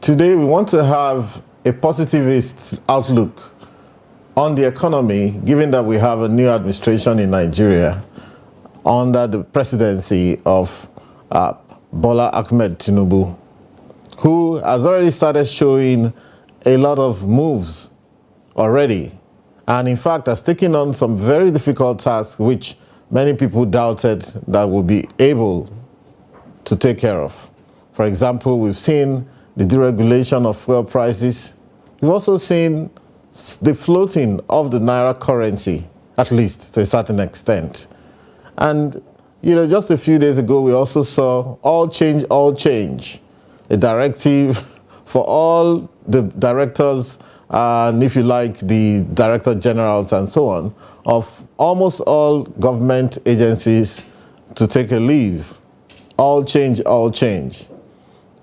Today we want to have a positivist outlook on the economy, given that we have a new administration in Nigeria under the presidency of Bola Ahmed Tinubu, who has already started showing a lot of moves already, and in fact has taken on some very difficult tasks which many people doubted that would be able to take care of. For example, we've seen the deregulation of fuel prices. We've also seen the floating of the naira currency, at least to a certain extent. And, just a few days ago, we also saw all change, a directive for all the directors, and if you like, the director generals and so on, of almost all government agencies to take a leave. All change.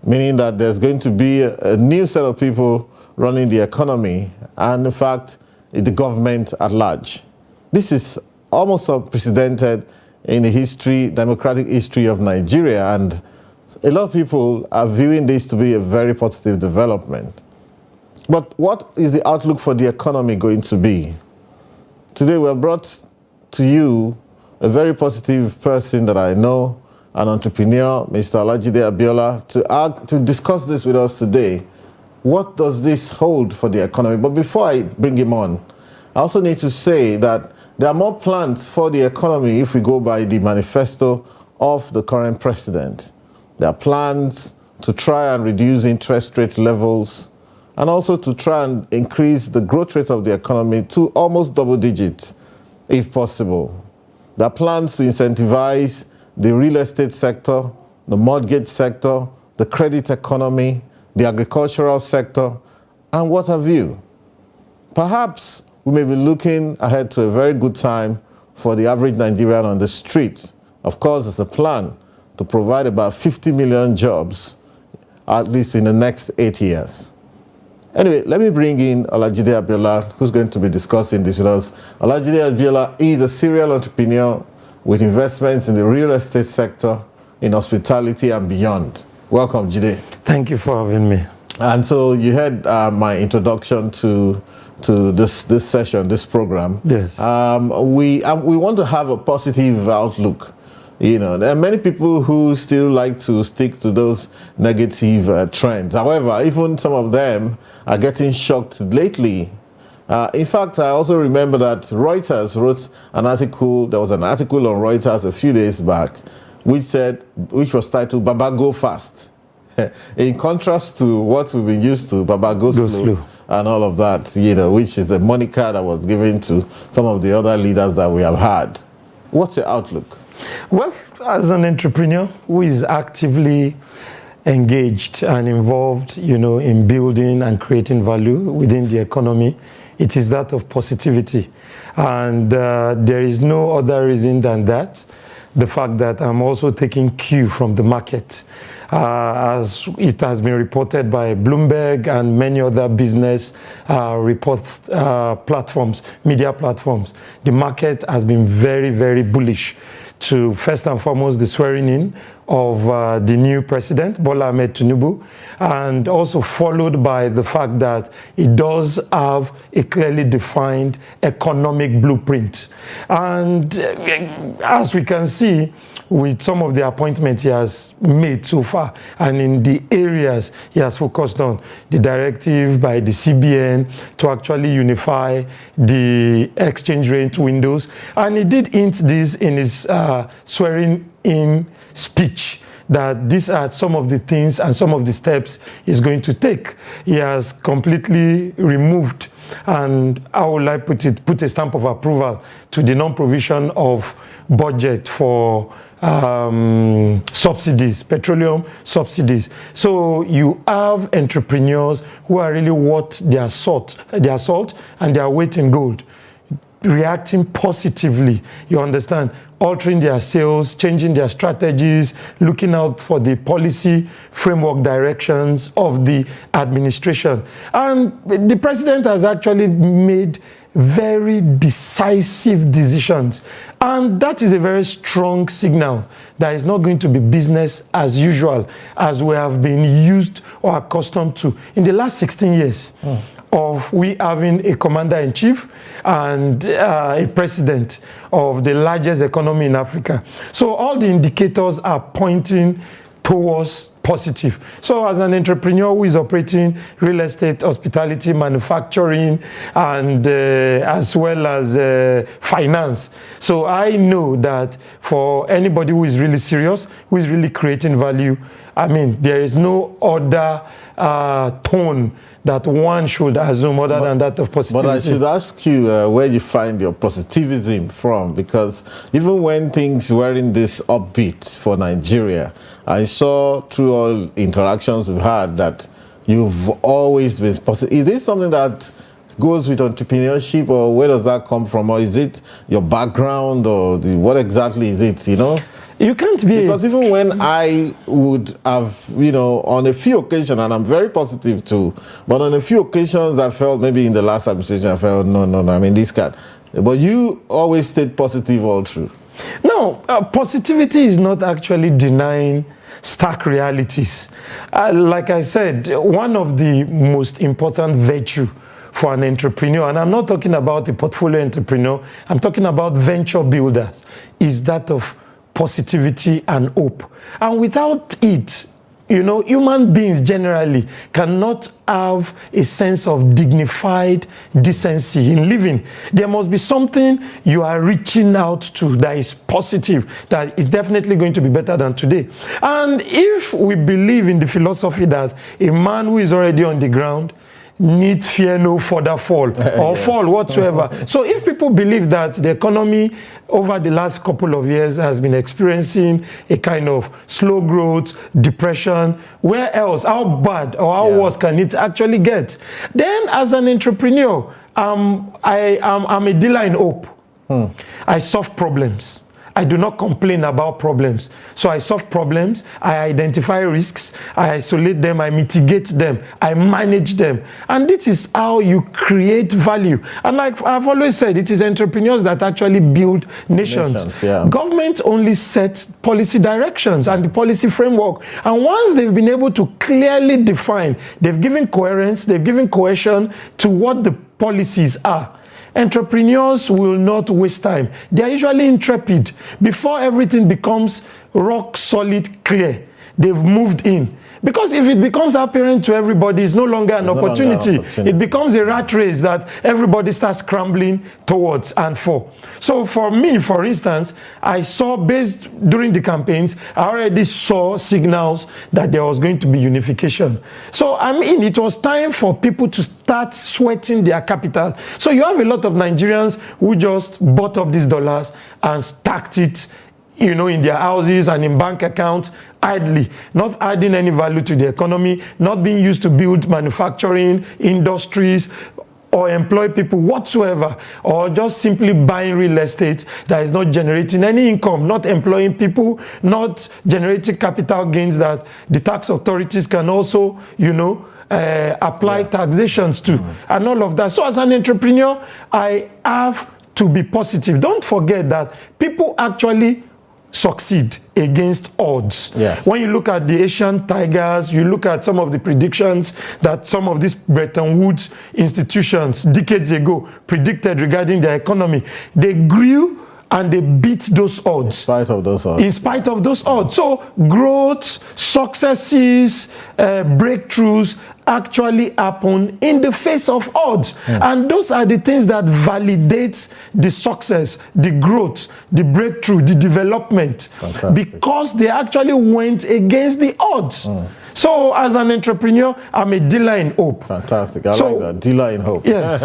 Meaning that there's going to be a new set of people running the economy and, in fact, the government at large. This is almost unprecedented in the democratic history of Nigeria, and a lot of people are viewing this to be a very positive development. But what is the outlook for the economy going to be? Today we have brought to you a very positive person that I know, an entrepreneur, Mr. Olajide Abiola, to discuss this with us today. What does this hold for the economy? But before I bring him on, I also need to say that there are more plans for the economy if we go by the manifesto of the current president. There are plans to try and reduce interest rate levels and also to try and increase the growth rate of the economy to almost double digits, if possible. There are plans to incentivize the real estate sector, the mortgage sector, the credit economy, the agricultural sector, and what have you. Perhaps we may be looking ahead to a very good time for the average Nigerian on the street. Of course, there's a plan to provide about 50 million jobs, at least in the next 8 years. Anyway, let me bring in Olajide Abiola, who's going to be discussing this with us. Olajide Abiola is a serial entrepreneur with investments in the real estate sector, in hospitality and beyond. Welcome, Jide. Thank you for having me. And so you heard my introduction to this session, this program. Yes. We want to have a positive outlook. There are many people who still like to stick to those negative trends. However, even some of them are getting shocked lately. In fact, I also remember that Reuters wrote an article. There was an article on Reuters a few days back, which was titled "Baba Go Fast," in contrast to what we've been used to, Baba Go Slow, and all of that. Which is a moniker that was given to some of the other leaders that we have had. What's your outlook? Well, as an entrepreneur who is actively engaged and involved, in building and creating value within the economy, it is that of positivity. And there is no other reason than that. The fact that I'm also taking cue from the market. As it has been reported by Bloomberg and many other business platforms, media platforms, the market has been very, very bullish to, first and foremost, the swearing in of the new president, Bola Ahmed Tinubu, and also followed by the fact that it does have a clearly defined economic blueprint. And as we can see, with some of the appointments he has made so far, and in the areas he has focused on, the directive by the CBN to actually unify the exchange rate windows. And he did hint this in his swearing-in speech, that these are some of the things and some of the steps he's going to take. He has completely removed, and how will I put it, put a stamp of approval to the non-provision of budget for subsidies, petroleum subsidies. So you have entrepreneurs who are really worth their salt and their weight in gold, reacting positively, you understand, altering their sales, changing their strategies, looking out for the policy framework directions of the administration. And the president has actually made very decisive decisions. And that is a very strong signal that it's not going to be business as usual as we have been used or accustomed to in the last 16 years. Of we having a commander-in-chief and a president of the largest economy in Africa. So all the indicators are pointing towards positive. So as an entrepreneur who is operating real estate, hospitality, manufacturing, and as well as finance, so I know that for anybody who is really serious, who is really creating value, I mean, there is no other tone that one should assume other than that of positivity. But I should ask you where you find your positivism from, because even when things weren't this upbeat for Nigeria, I saw through all interactions we've had that you've always been positive. Is this something that goes with entrepreneurship, or where does that come from? Or is it your background, or what exactly is it, you know? You can't be... Because even when I would have, you know, on a few occasions, and I'm very positive too, but on a few occasions I felt, maybe in the last administration, I felt, no, I mean, this can't. But you always stayed positive all through. No, positivity is not actually denying stark realities. Like I said, one of the most important virtue for an entrepreneur, and I'm not talking about a portfolio entrepreneur, I'm talking about venture builders, is that of positivity and hope. And without it, you know, human beings generally cannot have a sense of dignified decency in living. There must be something you are reaching out to that is positive, that is definitely going to be better than today. And if we believe in the philosophy that a man who is already on the ground need fear no further fall or yes. fall whatsoever. So if people believe that the economy over the last couple of years has been experiencing a kind of slow growth, depression, where else, how bad or how worse can it actually get? Then as an entrepreneur, I'm a dealer in hope. I solve problems. I do not complain about problems. So I solve problems, I identify risks, I isolate them, I mitigate them, I manage them. And this is how you create value. And like I've always said, it is entrepreneurs that actually build nations. Government only sets policy directions and the policy framework. And once they've been able to clearly define, they've given coherence, they've given cohesion to what the policies are. Entrepreneurs will not waste time. They are usually intrepid. Before everything becomes rock solid clear, they've moved in. Because if it becomes apparent to everybody, it's no longer an opportunity. It becomes a rat race that everybody starts scrambling towards and for. So for me, for instance, I saw, based during the campaigns, I already saw signals that there was going to be unification. So I mean, it was time for people to start sweating their capital. So you have a lot of Nigerians who just bought up these dollars and stacked it, you know, in their houses and in bank accounts idly, not adding any value to the economy, not being used to build manufacturing industries or employ people whatsoever, or just simply buying real estate that is not generating any income, not employing people, not generating capital gains that the tax authorities can also, you know, apply taxations to, and all of that. So as an entrepreneur, I have to be positive. Don't forget that people actually succeed against odds. When you look at the Asian tigers, you look at some of the predictions that some of these Bretton Woods institutions decades ago predicted regarding their economy, they grew and they beat those odds. In spite of those odds. In spite of those odds. So growth, successes, breakthroughs actually happen in the face of odds. And those are the things that validate the success, the growth, the breakthrough, the development. Because they actually went against the odds. So as an entrepreneur, I'm a dealer in hope. Fantastic. I like that. Dealer in hope. Yes.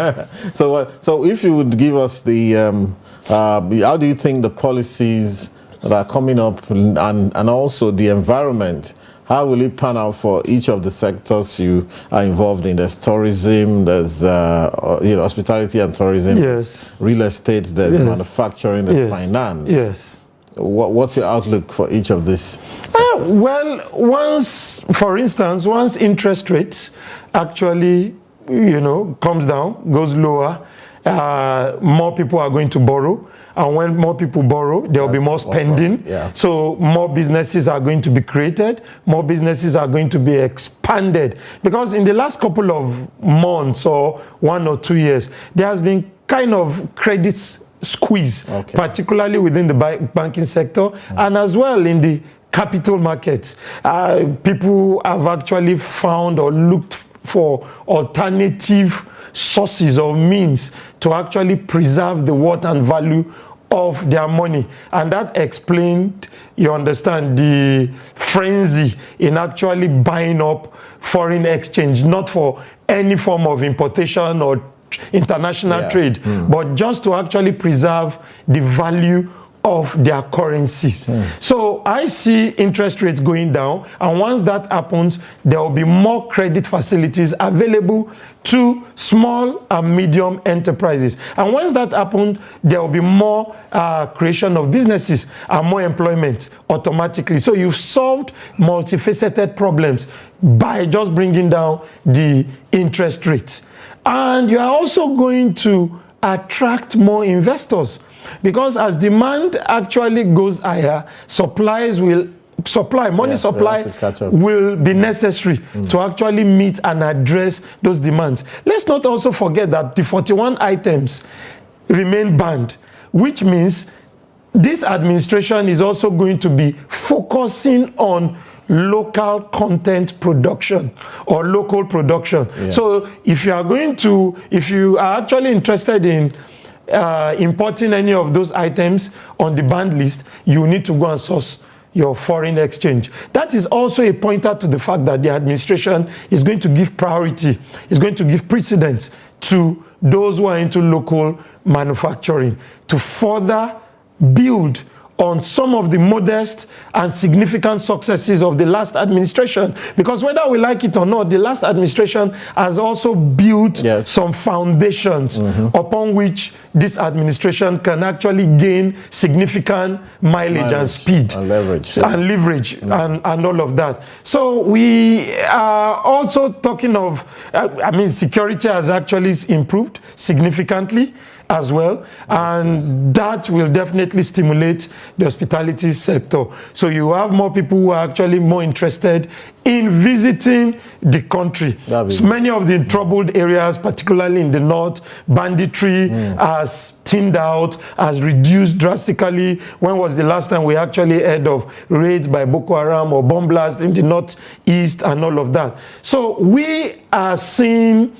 So if you would give us the, how do you think the policies that are coming up and also the environment, how will it pan out for each of the sectors you are involved in? There's tourism, there's hospitality and tourism, real estate, there's manufacturing, there's finance. What's your outlook for each of these sectors? Well, for instance, once interest rates actually, you know, comes down, goes lower, more people are going to borrow. And when more people borrow, there will be more spending. Yeah. So more businesses are going to be created. More businesses are going to be expanded. Because in the last couple of months or 1 or 2 years, there has been kind of credit squeeze, particularly within the banking sector and as well in the capital markets. People have actually found or looked for alternative sources or means to actually preserve the worth and value of their money, and that explained, you understand, the frenzy in actually buying up foreign exchange, not for any form of importation or international trade, but just to actually preserve the value of their currencies. So I see interest rates going down, and once that happens, there will be more credit facilities available to small and medium enterprises. And once that happens, there will be more creation of businesses and more employment automatically. So you've solved multifaceted problems by just bringing down the interest rates. And you are also going to attract more investors, because as demand actually goes higher, money supply will be necessary to actually meet and address those demands. Let's not also forget that the 41 items remain banned, which means this administration is also going to be focusing on local content production or local production. So if you are actually interested in importing any of those items on the banned list, you need to go and source your foreign exchange. That is also a pointer to the fact that the administration is going to give priority, is going to give precedence to those who are into local manufacturing to further build on some of the modest and significant successes of the last administration. Because whether we like it or not, the last administration has also built some foundations upon which this administration can actually gain significant mileage and speed and leverage, and all of that. So we are also talking of, security has actually improved significantly as well, and that will definitely stimulate the hospitality sector. So you have more people who are actually more interested in visiting the country. So many of the troubled areas, particularly in the north, banditry has thinned out, has reduced drastically. When was the last time we actually heard of raids by Boko Haram or bomb blasts in the northeast and all of that? So we are seeing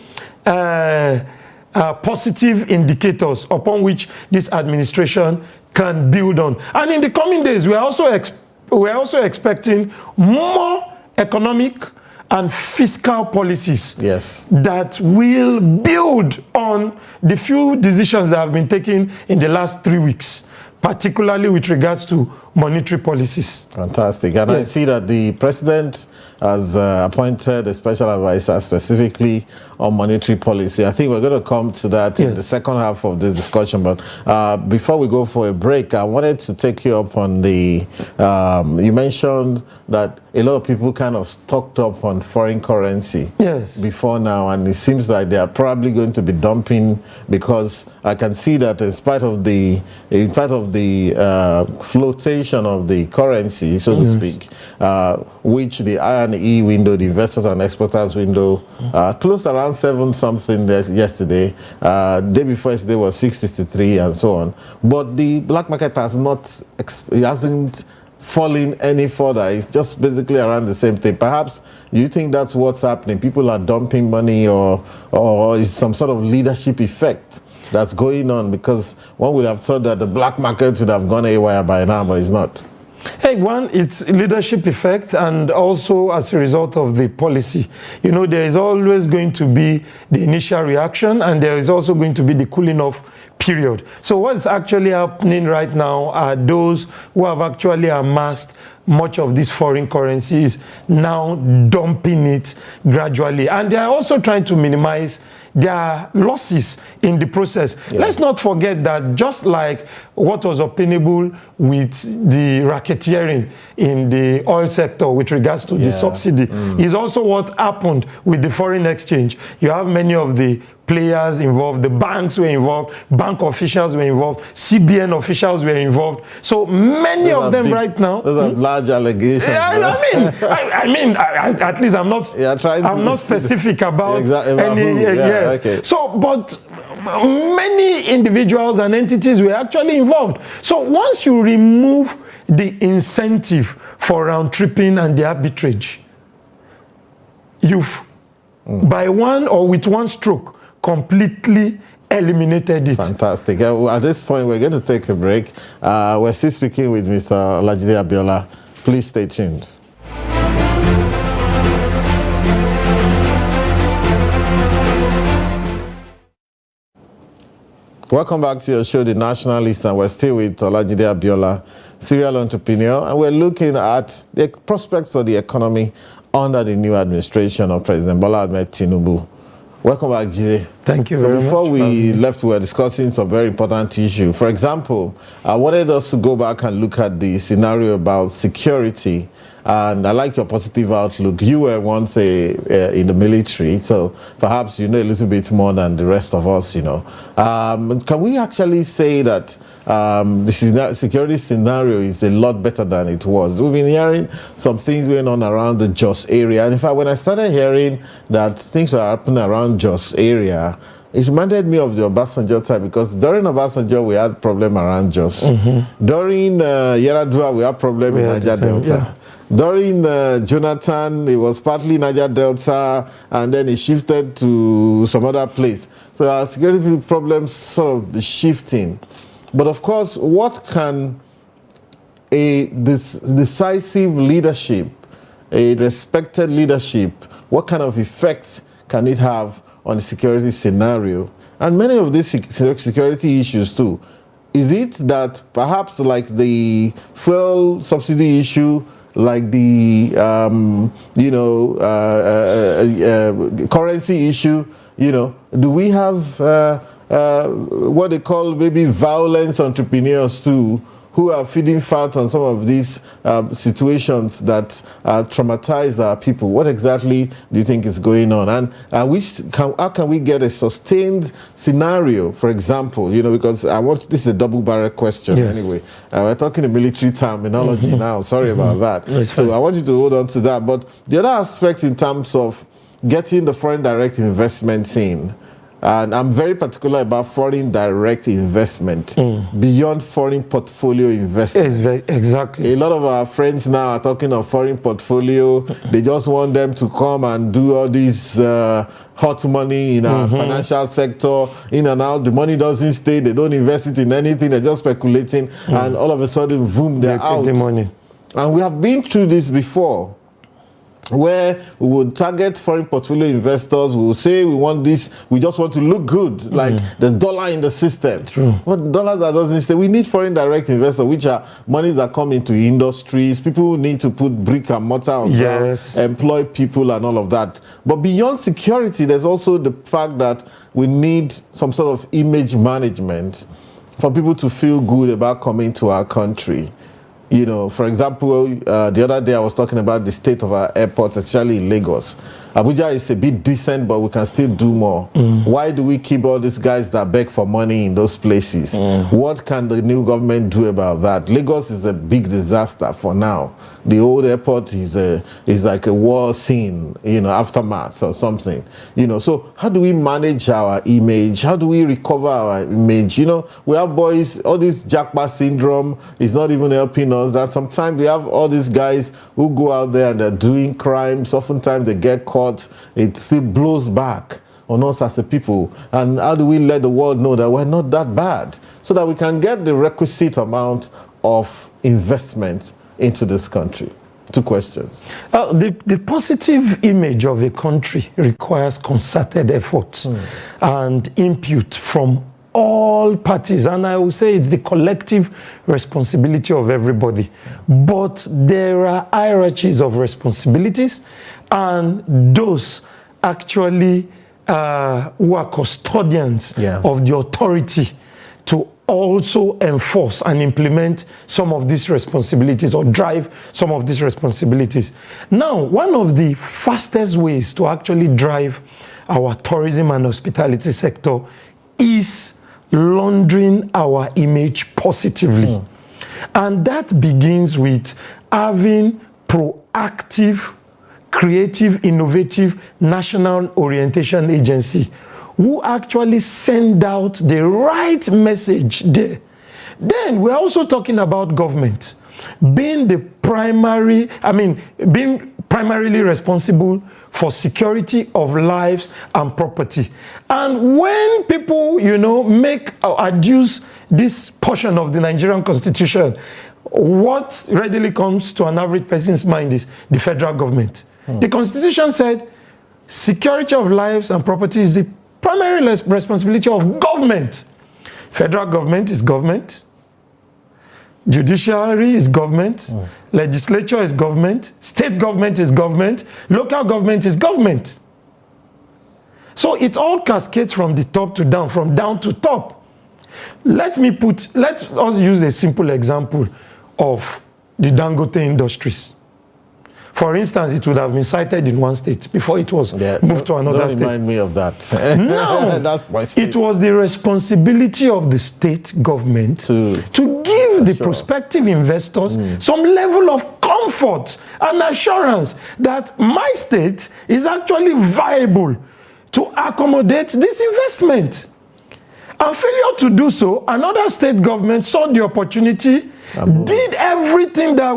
positive indicators upon which this administration can build on. And in the coming days, we're also expecting more economic and fiscal policies that will build on the few decisions that have been taken in the last 3 weeks, particularly with regards to monetary policies. Fantastic. And I see that the president has appointed a special advisor specifically on monetary policy. I think we're going to come to that in the second half of this discussion. But before we go for a break, I wanted to take you up on the, you mentioned that a lot of people kind of stocked up on foreign currency before now, and it seems like they are probably going to be dumping, because I can see that in spite of the flotation of the currency, so to speak, which the I&E window, the investors and exporters window, closed around 7 something yesterday. Day before yesterday was 663 and so on. But the black market has not, it hasn't fallen any further. It's just basically around the same thing. Perhaps you think that's what's happening? People are dumping money, or is some sort of leadership effect that's going on? Because one would have thought that the black market would have gone haywire by now, but it's not. Hey, one, it's leadership effect, and also as a result of the policy. You know, there is always going to be the initial reaction, and there is also going to be the cooling off period. So what's actually happening right now are those who have actually amassed much of this foreign currency is now dumping it gradually. And they are also trying to minimize their losses in the process. Let's not forget that just like what was obtainable with the racketeering in the oil sector with regards to the subsidy is also what happened with the foreign exchange. You have many of the players involved, the banks were involved, bank officials were involved, CBN officials were involved. So many of them right now. Those are large allegations. At least I'm not. I'm not specific about any. Yes. Okay. So, but many individuals and entities were actually involved. So once you remove the incentive for round tripping and the arbitrage, you've by one or with one stroke completely eliminated it. Fantastic. At this point, we're going to take a break. We're still speaking with Mr. Olajide Abiola. Please stay tuned. Welcome back to your show, The Nationalist, and we're still with Olajide Abiola, serial entrepreneur, and we're looking at the prospects of the economy under the new administration of President Bola Ahmed Tinubu. Welcome back, Jide. Thank you very much. Before we left, we were discussing some very important issues. For example, I wanted us to go back and look at the scenario about security. And I like your positive outlook. You were once in the military, so perhaps you know a little bit more than the rest of us, you know. Can we actually say that the security scenario is a lot better than it was? We've been hearing some things going on around the Jos area. And in fact, when I started hearing that things were happening around Jos area, it reminded me of the Obasanjo time, because during Obasanjo, we had problem around Jos. During Yaradua, we had problem in Niger Delta. Yeah. During Jonathan, it was partly Niger Delta, and then it shifted to some other place. So our security problems sort of shifting. But of course, what can this decisive leadership, a respected leadership, what kind of effect can it have on the security scenario? And many of these security issues too. Is it that perhaps like the fuel subsidy issue, like the currency issue, do we have what they call maybe violence entrepreneurs too, who are feeding fat on some of these situations that traumatize our people? What exactly do you think is going on? And how can we get a sustained scenario, for example, because this is a double-barrel question anyway. We're talking a military terminology now, sorry about that. So I want you to hold on to that. But the other aspect in terms of getting the foreign direct investments in, and I'm very particular about foreign direct investment beyond foreign portfolio investment. Exactly. A lot of our friends now are talking of foreign portfolio. They just want them to come and do all this hot money in our financial sector, in and out. The money doesn't stay. They don't invest it in anything. They're just speculating. And all of a sudden, boom, they're out. The money. And we have been through this before, where we would target foreign portfolio investors. We would say we want this, we just want to look good, like there's dollar in the system. True. But dollar that doesn't stay. We need foreign direct investors, which are monies that come into industries. People who need to put brick and mortar on ground, employ people and all of that. But beyond security, there's also the fact that we need some sort of image management for people to feel good about coming to our country. For example, the other day I was talking about the state of our airports, especially in Lagos. Abuja is a bit decent, but we can still do more. Why do we keep all these guys that beg for money in those places? What can the new government do about that? Lagos is a big disaster for now. The old airport is like a war scene, aftermath or something. So how do we manage our image? How do we recover our image? We have boys, all this Jackpot syndrome is not even helping us. That sometimes we have all these guys who go out there and they're doing crimes. Oftentimes they get caught. It still blows back on us as a people. And how do we let the world know that we're not that bad, so that we can get the requisite amount of investment into this country? Two questions. The positive image of a country requires concerted effort and input from all parties, and I will say it's the collective responsibility of everybody. But there are hierarchies of responsibilities, and those actually who are custodians of the authority to also enforce and implement some of these responsibilities, or drive some of these responsibilities. Now, one of the fastest ways to actually drive our tourism and hospitality sector is laundering our image positively. And that begins with having proactive, creative, innovative national orientation agency who actually send out the right message there. Then we're also talking about government being the primary, being primarily responsible for security of lives and property. And when people, make adduce this portion of the Nigerian Constitution, what readily comes to an average person's mind is the federal government. The Constitution said security of lives and property is the primary responsibility of government. Federal government is government. Judiciary is government. Legislature is government. State government is government. Local government is government. So it all cascades from the top to down, from down to top. Let us use a simple example of the Dangote Industries. For instance, it would have been cited in one state before it was moved to another state. Don't remind me of that. No, that's my state. It was the responsibility of the state government to give the prospective investors some level of comfort and assurance that my state is actually viable to accommodate this investment. And failure to do so, another state government saw the opportunity, did everything that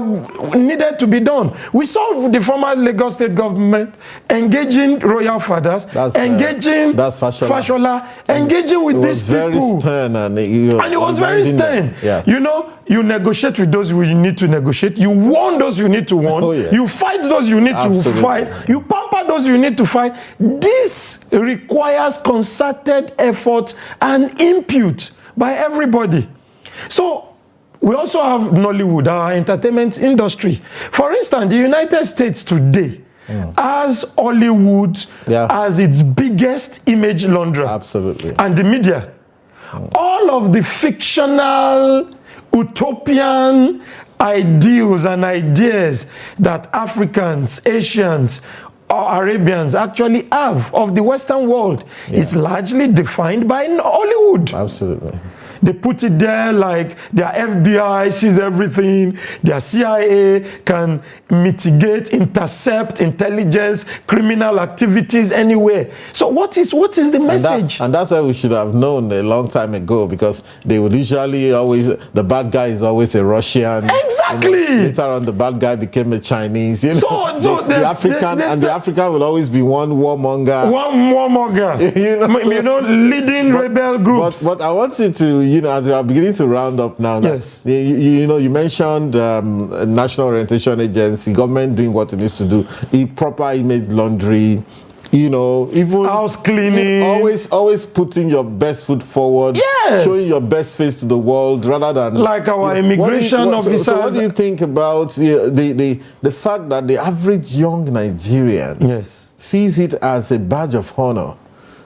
needed to be done. We saw the former Lagos state government engaging royal fathers, engaging Fashola, engaging with these people. Stern and it was very stern. Yeah. You negotiate with those who you need to negotiate. You warn those you need to warn. Oh, yes. You fight those you need to fight. You pamper those you need to fight. This requires concerted effort and input by everybody. So we also have Nollywood, our entertainment industry. For instance, the United States today has Hollywood as its biggest image launderer. Absolutely. And the media. All of the fictional, utopian ideals and ideas that Africans, Asians, or Arabians actually have of the Western world is largely defined by Hollywood. Absolutely. They put it there like their FBI sees everything, their CIA can mitigate, intercept intelligence, criminal activities anywhere. So what is the message? And that's why we should have known a long time ago, because they would usually the bad guy is always a Russian. Exactly. Later on, the bad guy became a Chinese. So the African will always be one warmonger. One warmonger. Leading rebel groups. But I want you to, as we are beginning to round up now, yes. You mentioned National Orientation Agency, government doing what it needs to do, proper image laundry, even house cleaning, always putting your best foot forward, showing your best face to the world, rather than like our immigration officers. So what do you think about the fact that the average young Nigerian sees it as a badge of honor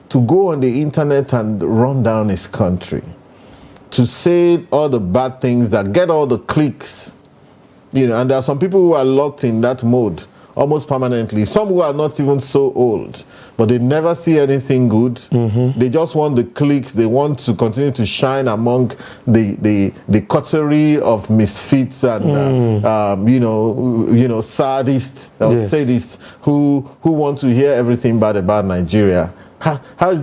to go on the internet and run down his country, to say all the bad things that get all the clicks, and there are some people who are locked in that mode almost permanently. Some who are not even so old, but they never see anything good. They just want the clicks. They want to continue to shine among the coterie of misfits and sadists or sadists who want to hear everything bad about Nigeria. How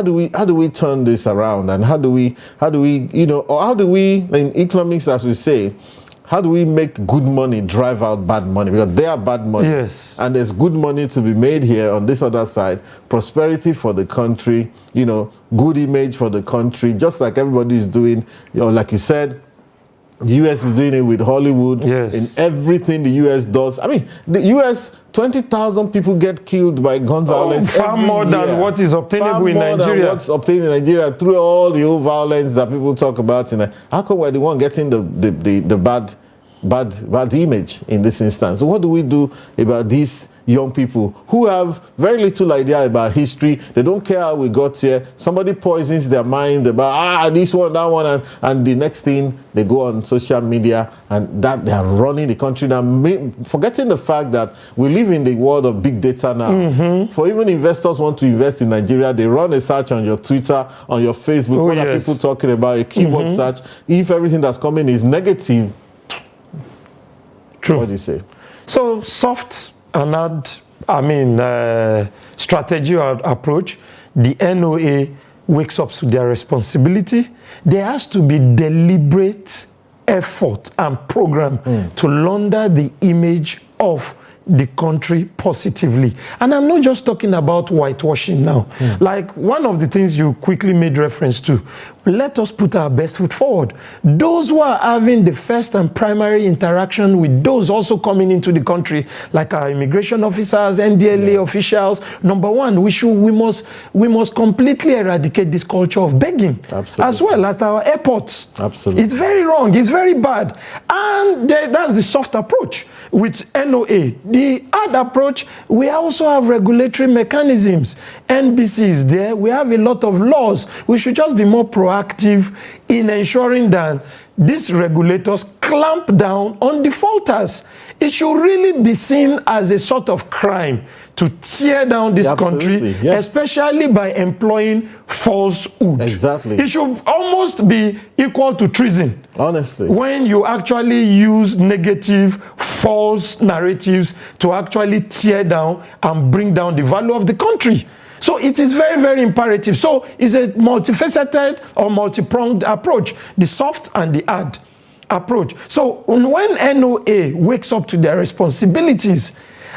do we turn this around, and how do we in economics, as we say, how do we make good money drive out bad money? Because they are bad money. Yes. And there's good money to be made here on this other side. Prosperity for the country, good image for the country, just like everybody is doing. Like you said, the US is doing it with Hollywood. Yes. In everything the US does. I mean, the US, 20,000 people get killed by gun violence. Far more than what is obtainable in Nigeria. Far more than what's obtained in Nigeria through all the old violence that people talk about. How come we're the one getting the bad image in this instance. So what do we do about these young people who have very little idea about history? They don't care how we got here. Somebody poisons their mind about this one, that one, and the next thing they go on social media and that they are running the country now, forgetting the fact that we live in the world of big data now. For even investors want to invest in Nigeria, they run a search on your Twitter, on your Facebook. What are people talking about? A keyword search. If everything that's coming is negative, true. What do you say? So soft and strategy or approach, the NOA wakes up to their responsibility. There has to be deliberate effort and program to launder the image of the country positively. And I'm not just talking about whitewashing now. Like one of the things you quickly made reference to, let us put our best foot forward. Those who are having the first and primary interaction with those also coming into the country, like our immigration officers, NDLA officials, number one, we must completely eradicate this culture of begging. Absolutely. As well as our airports. Absolutely. It's very wrong, it's very bad. And that's the soft approach with NOA. The hard approach, we also have regulatory mechanisms. NBC is there, we have a lot of laws. We should just be more proactive in ensuring that these regulators clamp down on defaulters. It should really be seen as a sort of crime to tear down this country, especially by employing falsehood. Exactly. It should almost be equal to treason. Honestly. When you actually use negative, false narratives to actually tear down and bring down the value of the country. So it is very, very imperative. So it's a multifaceted or multi-pronged approach, the soft and the hard approach. So when NOA wakes up to their responsibilities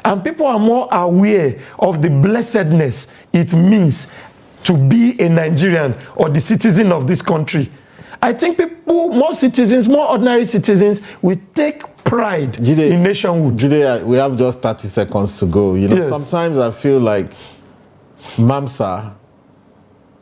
and people are more aware of the blessedness it means to be a Nigerian or the citizen of this country, I think more citizens, more ordinary citizens will take pride in nationhood. Jide, we have just 30 seconds to go. Sometimes I feel like MAMSA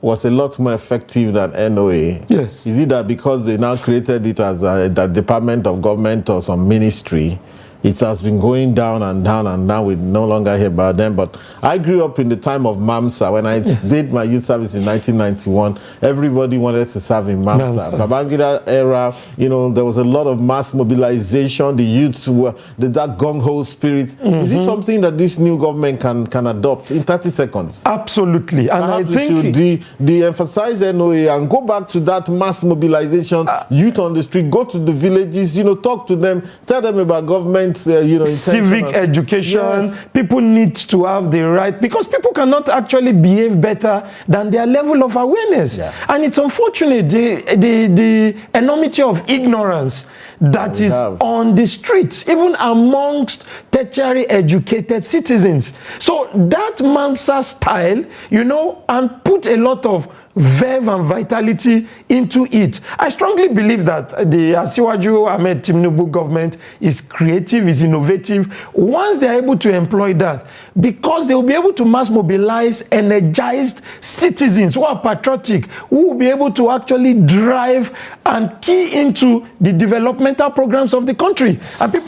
was a lot more effective than NOA. Yes. Is it that because they now created it as a Department of Government or some ministry, it has been going down and down and down. We no longer hear about them. But I grew up in the time of MAMSA. When I did my youth service in 1991, everybody wanted to serve in MAMSA. Babangida era, there was a lot of mass mobilization. The youth were that gung-ho spirit. Is this something that this new government can adopt in 30 seconds? Absolutely. And perhaps I think we should de-emphasize NOA and go back to that mass mobilization, youth on the street, go to the villages, talk to them, tell them about government. Civic education. People need to have the right, because people cannot actually behave better than their level of awareness. And it's unfortunate the enormity of ignorance that is on the streets, even amongst tertiary educated citizens. So that MAMSA style, and put a lot of verve and vitality into it. I strongly believe that the Asiwaju Ahmed Tinubu government is creative, is innovative. Once they're able to employ that, because they will be able to mass mobilize energized citizens who are patriotic, who will be able to actually drive and key into the developmental programs of the country. And it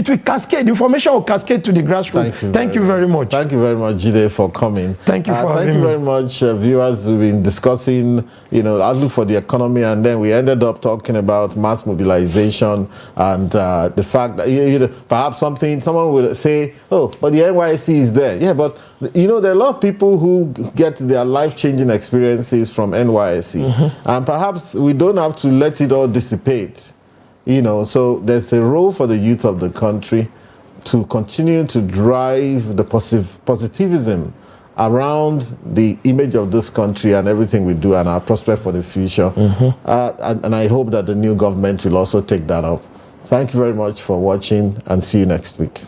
will cascade, information will cascade to the grassroots. Thank you very much. Thank you very much, Jide, for coming. Thank you for having me. Thank you very much, viewers. We've been discussing, outlook for the economy, and then we ended up talking about mass mobilization and the fact that perhaps someone would say, oh, but the NYSC is there. Yeah, but there are a lot of people who get their life-changing experiences from NYSC, and perhaps we don't have to let it all dissipate. So there's a role for the youth of the country to continue to drive the positivism around the image of this country and everything we do and our prospect for the future. And I hope that the new government will also take that up. Thank you very much for watching, and see you next week.